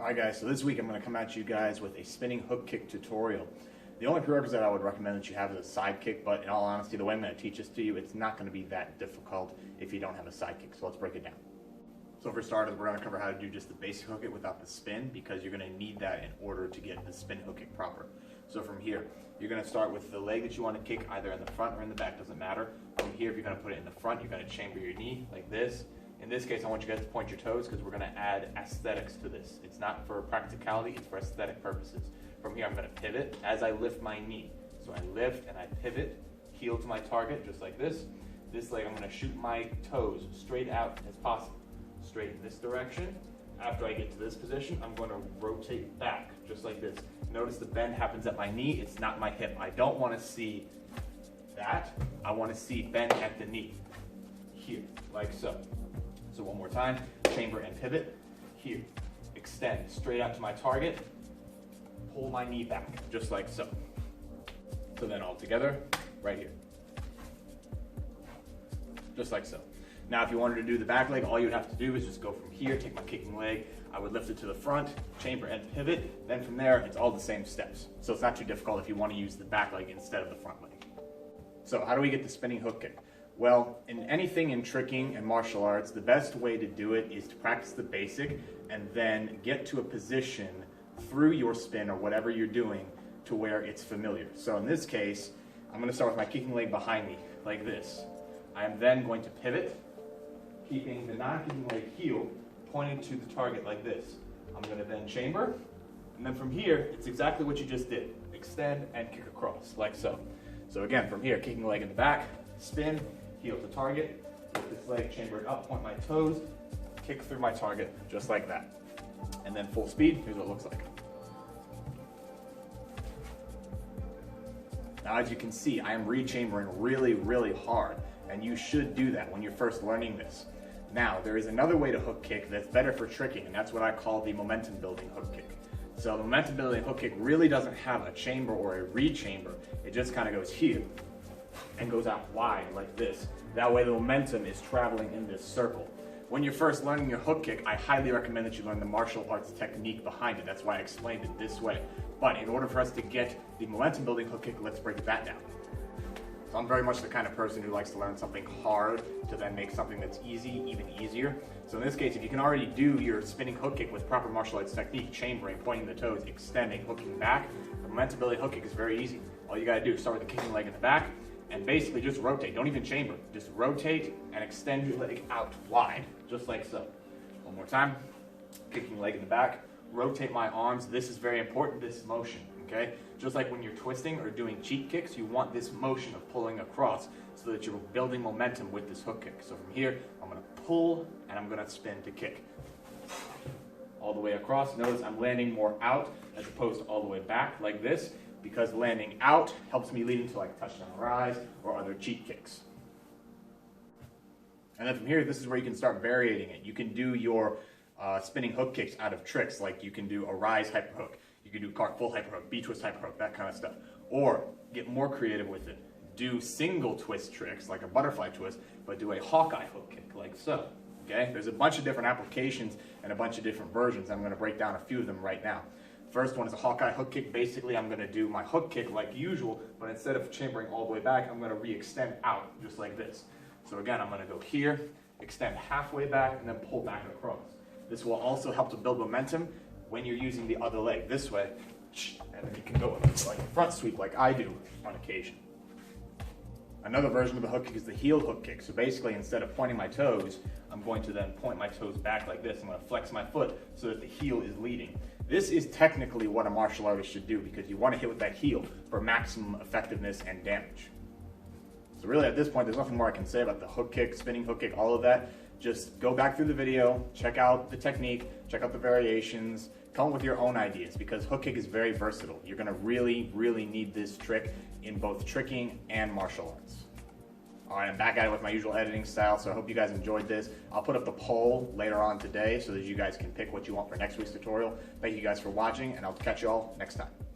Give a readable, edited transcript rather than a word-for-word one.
Alright guys, so this week I'm going to come at you guys with a spinning hook kick tutorial. The only prerequisite I would recommend that you have is a side kick, but in all honesty, the way I'm going to teach this to you, it's not going to be that difficult if you don't have a side kick, so let's break it down. So for starters, we're going to cover how to do just the basic hook kick without the spin, because you're going to need that in order to get the spin hook kick proper. So from here, you're going to start with the leg that you want to kick either in the front or in the back, doesn't matter. From here, if you're going to put it in the front, you're going to chamber your knee like this. In this case, I want you guys to point your toes because we're going to add aesthetics to this. It's not for practicality, it's for aesthetic purposes. From here, I'm going to pivot as I lift my knee. So I lift and I pivot, heel to my target, just like this. This leg, I'm going to shoot my toes straight out as possible. Straight in this direction. After I get to this position, I'm going to rotate back, just like this. Notice the bend happens at my knee, it's not my hip. I don't want to see that. I want to see bend at the knee. Here, like so. So one more time, chamber and pivot. Here, extend straight out to my target. Pull my knee back, just like so. So then all together, right here. Just like so. Now if you wanted to do the back leg, all you'd have to do is just go from here, take my kicking leg, I would lift it to the front, chamber and pivot, then from there, it's all the same steps. So it's not too difficult if you want to use the back leg instead of the front leg. So how do we get the spinning hook kick? Well, in anything in tricking and martial arts, the best way to do it is to practice the basic and then get to a position through your spin or whatever you're doing to where it's familiar. So in this case, I'm going to start with my kicking leg behind me, like this. I am then going to pivot, keeping the non-kicking leg heel pointed to the target like this. I'm going to then chamber, and then from here, it's exactly what you just did. Extend and kick across, like so. So again, from here, kicking leg in the back, spin, heel to target, with this leg chambered up, point my toes, kick through my target, just like that. And then full speed, here's what it looks like. Now as you can see, I am re-chambering really, really hard, and you should do that when you're first learning this. Now, there is another way to hook kick that's better for tricking, and that's what I call the momentum building hook kick. So the momentum building hook kick really doesn't have a chamber or a re-chamber, it just kind of goes here and goes out wide like this. That way the momentum is traveling in this circle. When you're first learning your hook kick, I highly recommend that you learn the martial arts technique behind it. That's why I explained it this way. But in order for us to get the momentum building hook kick, let's break that down. So I'm very much the kind of person who likes to learn something hard to then make something that's easy even easier. So in this case, if you can already do your spinning hook kick with proper martial arts technique, chambering, pointing the toes, extending, hooking back, the momentum building hook kick is very easy. All you gotta do is start with the kicking leg in the back, and basically just rotate, don't even chamber, just rotate and extend your leg out wide, just like so. One more time, kicking leg in the back, rotate my arms, this is very important, this motion, okay? Just like when you're twisting or doing cheat kicks, you want this motion of pulling across so that you're building momentum with this hook kick. So from here, I'm gonna pull and I'm gonna spin to kick. All the way across, notice I'm landing more out as opposed to all the way back like this, because landing out helps me lead into like touchdown rise or other cheat kicks. And then from here, this is where you can start varying it. You can do your spinning hook kicks out of tricks, like you can do a rise hyper hook, you can do cart full hyper hook, B-twist hyper hook, that kind of stuff. Or get more creative with it. Do single twist tricks, like a butterfly twist, but do a Hawkeye hook kick, like so. Okay? There's a bunch of different applications and a bunch of different versions. I'm going to break down a few of them right now. First one is a Hawkeye hook kick. Basically, I'm going to do my hook kick like usual, but instead of chambering all the way back, I'm going to re-extend out just like this. So again, I'm going to go here, extend halfway back, and then pull back across. This will also help to build momentum when you're using the other leg this way, and then you can go like a front sweep like I do on occasion. Another version of the hook kick is the heel hook kick. So basically, instead of pointing my toes, I'm going to then point my toes back like this. I'm going to flex my foot so that the heel is leading. This is technically what a martial artist should do because you want to hit with that heel for maximum effectiveness and damage. So really at this point, there's nothing more I can say about the hook kick, spinning hook kick, all of that. Just go back through the video, check out the technique, check out the variations, come up with your own ideas because hook kick is very versatile. You're going to really, really need this trick in both tricking and martial arts. All right, I'm back at it with my usual editing style, so I hope you guys enjoyed this. I'll put up the poll later on today so that you guys can pick what you want for next week's tutorial. Thank you guys for watching, and I'll catch you all next time.